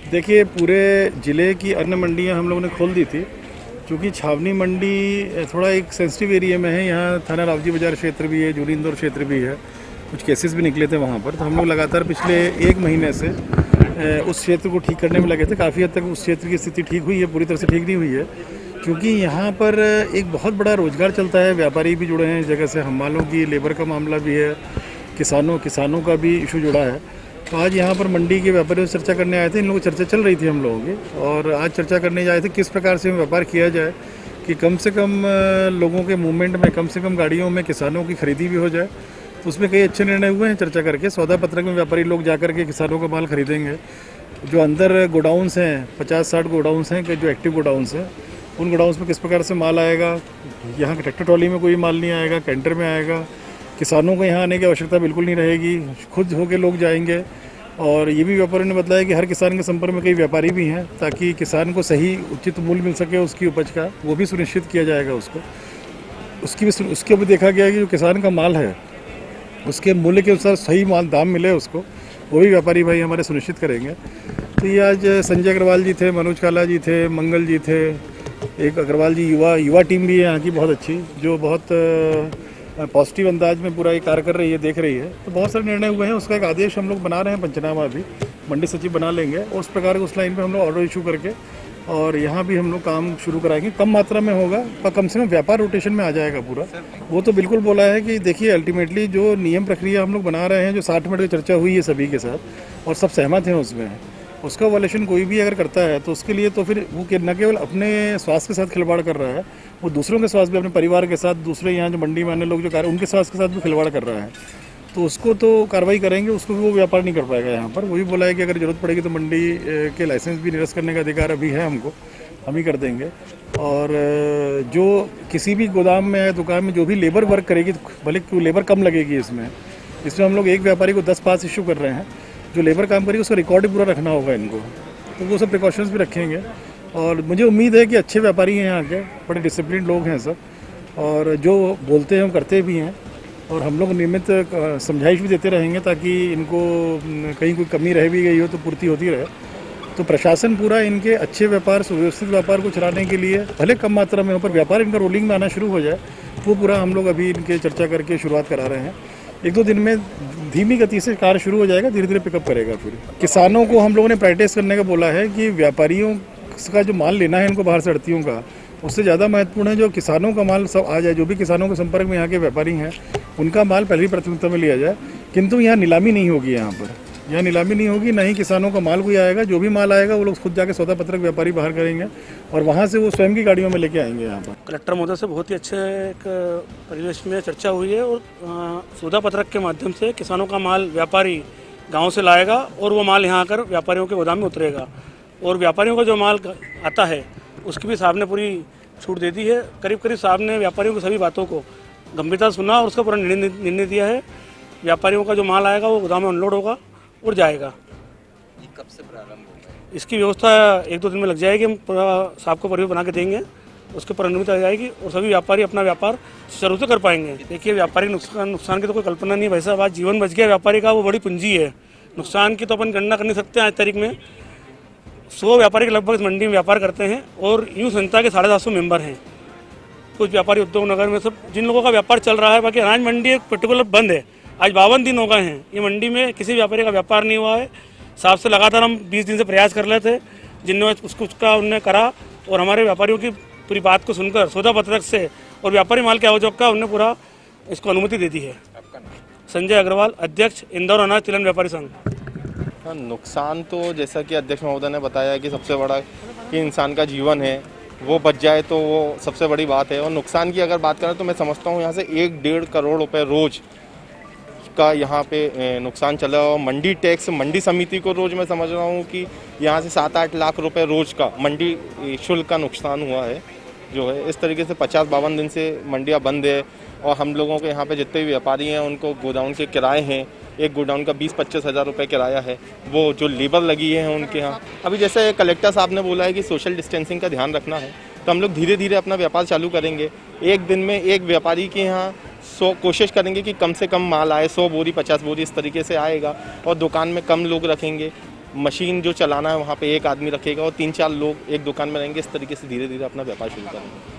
देखिए, पूरे ज़िले की अन्य मंडियां हम लोगों ने खोल दी थी, क्योंकि छावनी मंडी थोड़ा एक सेंसिटिव एरिया में है। यहाँ थाना रावजी बाज़ार क्षेत्र भी है, जूनी इंदौर क्षेत्र भी है, कुछ केसेस भी निकले थे वहाँ पर। तो हम लोग लगातार पिछले 1 महीने से उस क्षेत्र को ठीक करने में लगे थे। काफ़ी हद तक उस क्षेत्र की स्थिति ठीक हुई है, पूरी तरह से ठीक नहीं हुई है, क्योंकि यहाँ पर एक बहुत बड़ा रोजगार चलता है। व्यापारी भी जुड़े हैं इस जगह से, हम वालों की लेबर का मामला भी है, किसानों का भी इशू जुड़ा है। तो आज यहाँ पर मंडी के व्यापारियों से चर्चा करने आए थे। इन लोगों की चर्चा चल रही थी हम लोगों की, और आज चर्चा करने आए थे किस प्रकार से व्यापार किया जाए कि कम से कम लोगों के मूवमेंट में, कम से कम गाड़ियों में किसानों की खरीदी भी हो जाए। तो उसमें कई अच्छे निर्णय हुए हैं चर्चा करके। सौदा पत्रक में व्यापारी लोग जाकर के किसानों का माल खरीदेंगे। जो अंदर गोडाउंस हैं, 50-60 गोडाउंस हैं कि जो एक्टिव गोडाउंस हैं, उन गोडाउंस में किस प्रकार से माल आएगा। यहाँ ट्रैक्टर ट्रॉली में कोई माल नहीं आएगा, कैंटर में आएगा। किसानों को यहाँ आने की आवश्यकता बिल्कुल नहीं रहेगी, खुद होके लोग जाएंगे। और ये भी व्यापारियों ने बताया कि हर किसान के संपर्क में कई व्यापारी भी हैं, ताकि किसान को सही उचित मूल्य मिल सके उसकी उपज का, वो भी सुनिश्चित किया जाएगा उसको। उसके भी देखा गया कि जो किसान का माल है उसके मूल्य के अनुसार सही माल दाम मिले उसको, वो भी व्यापारी भाई हमारे सुनिश्चित करेंगे। तो ये आज संजय अग्रवाल जी थे, मनोज काला जी थे, मंगल जी थे, एक अग्रवाल जी युवा टीम भी है यहाँ की बहुत अच्छी, जो बहुत पॉजिटिव अंदाज में पूरा ये कार्य कर रही है, देख रही है। तो बहुत सारे निर्णय हुए हैं, उसका एक आदेश हम लोग बना रहे हैं, पंचनामा अभी मंडी सचिव बना लेंगे, और उस प्रकार उस लाइन पे हम लोग ऑर्डर इशू करके और यहाँ भी हम लोग काम शुरू कराएंगे। कम मात्रा में होगा पर कम से कम व्यापार रोटेशन में आ जाएगा पूरा। वो तो बिल्कुल बोला है कि देखिए, अल्टीमेटली जो नियम प्रक्रिया हम लोग बना रहे हैं, जो 60 मिनट की चर्चा हुई है सभी के साथ और सब सहमत हैं उसमें, उसका वॉल्यूशन कोई भी अगर करता है तो उसके लिए तो फिर वो न केवल अपने स्वास्थ्य के साथ खिलवाड़ कर रहा है, वो दूसरों के स्वास्थ्य भी, अपने परिवार के साथ, दूसरे यहाँ जो मंडी में आने लोग जो कार्य, उनके स्वास्थ्य के साथ भी खिलवाड़ कर रहा है। तो उसको तो कार्रवाई करेंगे, उसको भी वो व्यापार नहीं कर पाएगा यहाँ पर। वो भी बोला है कि अगर जरूरत पड़ेगी तो मंडी के लाइसेंस भी निरस्त करने का अधिकार अभी है हमको, हम ही कर देंगे। और जो किसी भी गोदाम में या दुकान में जो भी लेबर वर्क करेगी, भले लेबर कम लगेगी इसमें हम लोग एक व्यापारी को 10 पास इशू कर रहे हैं। जो लेबर काम करेगी उसका रिकॉर्ड पूरा रखना होगा इनको, तो वो सब प्रिकॉशंस भी रखेंगे। और मुझे उम्मीद है कि अच्छे व्यापारी हैं यहाँ के, बड़े डिसिप्लिन लोग हैं सब, और जो बोलते हैं हम करते भी हैं। और हम लोग नियमित समझाइश भी देते रहेंगे, ताकि इनको कहीं कोई कमी रह भी गई हो तो पूर्ति होती रहे। तो प्रशासन पूरा इनके अच्छे व्यापार, सुव्यवस्थित व्यापार को चलाने के लिए, भले कम मात्रा में हो पर व्यापार इनका रोलिंग में आना शुरू हो जाए, वो पूरा हम लोग अभी इनके चर्चा करके शुरुआत करा रहे हैं। 1-2 दिन में धीमी गति से कार्य शुरू हो जाएगा, धीरे धीरे पिकअप करेगा। फिर किसानों को हम लोगों ने प्रायोरिटाइज करने का बोला है कि व्यापारियों का जो माल लेना है इनको बाहर से अड़तियों का, उससे ज़्यादा महत्वपूर्ण है जो किसानों का माल सब आ जाए। जो भी किसानों के संपर्क में यहाँ के व्यापारी हैं, उनका माल पहली प्राथमिकता में लिया जाए। किंतु यहाँ नीलामी नहीं होगी, यहाँ नीलामी नहीं होगी, ना ही किसानों का माल कोई आएगा। जो भी माल आएगा वो लोग खुद जाके सौदा पत्रक व्यापारी बाहर करेंगे, और वहाँ से वो स्वयं की गाड़ियों में लेके आएंगे यहाँ पर। कलेक्टर महोदय से बहुत ही अच्छे एक परिवेश में चर्चा हुई है, और सौदा पत्रक के माध्यम से किसानों का माल व्यापारी गांव से लाएगा, और वो माल यहाँ आकर व्यापारियों के गोदाम में उतरेगा। और व्यापारियों का जो माल आता है उसकी भी साहब ने पूरी छूट दे दी है। करीब करीब साहब ने व्यापारियों की सभी बातों को गंभीरता से सुना और उसका पूरा निर्णय दिया है। व्यापारियों का जो माल आएगा वो गोदाम में अनलोड होगा और जाएगा। ये कब से प्रारंभ होगा? इसकी व्यवस्था 1-2 दिन में लग जाएगी। हम पूरा साहब को परिवेश बना के देंगे, उसके पर अनुमति आ जाएगी और सभी व्यापारी अपना व्यापार सुचारू से कर पाएंगे। देखिए, व्यापारी नुकसान की तो कोई कल्पना नहीं है भाई साहब। आज जीवन बच गया व्यापारी का, वो बड़ी पूंजी है। नुकसान की तो अपन गणना कर नहीं सकते। आज तारीख में 100 व्यापारी के लगभग इस मंडी में व्यापार करते हैं, और यूँ संस्था के 750 मेंबर हैं। कुछ व्यापारी उद्योग नगर में सब जिन लोगों का व्यापार चल रहा है। बाकी अनाज मंडी एक पर्टिकुलर बंद है। आज 52 दिन हो गए हैं ये मंडी में किसी व्यापारी का व्यापार नहीं हुआ है। साहब से लगातार हम 20 दिन से प्रयास कर रहे थे, जिनने उसका उनने करा, और हमारे व्यापारियों की पूरी बात को सुनकर सौदा पत्रक से और व्यापारी माल के आवजोग का उन्होंने पूरा इसको अनुमति दे दी है। संजय अग्रवाल, अध्यक्ष, इंदौर अनाज तिलहन व्यापारी संघ। नुकसान तो जैसा कि अध्यक्ष महोदय ने बताया कि सबसे बड़ा कि इंसान का जीवन है, वो बच जाए तो वो सबसे बड़ी बात है। और नुकसान की अगर बात करें तो मैं समझता हूँ यहाँ से 1-1.5 करोड़ रुपए रोज का यहाँ पे नुकसान चला। और मंडी टैक्स, मंडी समिति को रोज मैं समझ रहा हूँ कि यहाँ से 7-8 लाख रुपए रोज का मंडी शुल्क का नुकसान हुआ है जो है। इस तरीके से 50-52 दिन से मंडियाँ बंद है, और हम लोगों के यहाँ पे जितने भी व्यापारी हैं उनको गोडाउन के किराए हैं, एक गोडाउन का 20-25 हज़ार रुपये किराया है, वो जो लेबर लगी है उनके यहाँ। अभी जैसे कलेक्टर साहब ने बोला है कि सोशल डिस्टेंसिंग का ध्यान रखना है, तो हम लोग धीरे धीरे अपना व्यापार चालू करेंगे। एक दिन में एक व्यापारी के यहाँ 100 कोशिश करेंगे कि कम से कम माल आए, 100 बोरी 50 बोरी इस तरीके से आएगा, और दुकान में कम लोग रखेंगे। मशीन जो चलाना है वहाँ पे एक आदमी रखेगा और 3-4 लोग एक दुकान में रहेंगे। इस तरीके से धीरे धीरे अपना व्यापार शुरू करेंगे।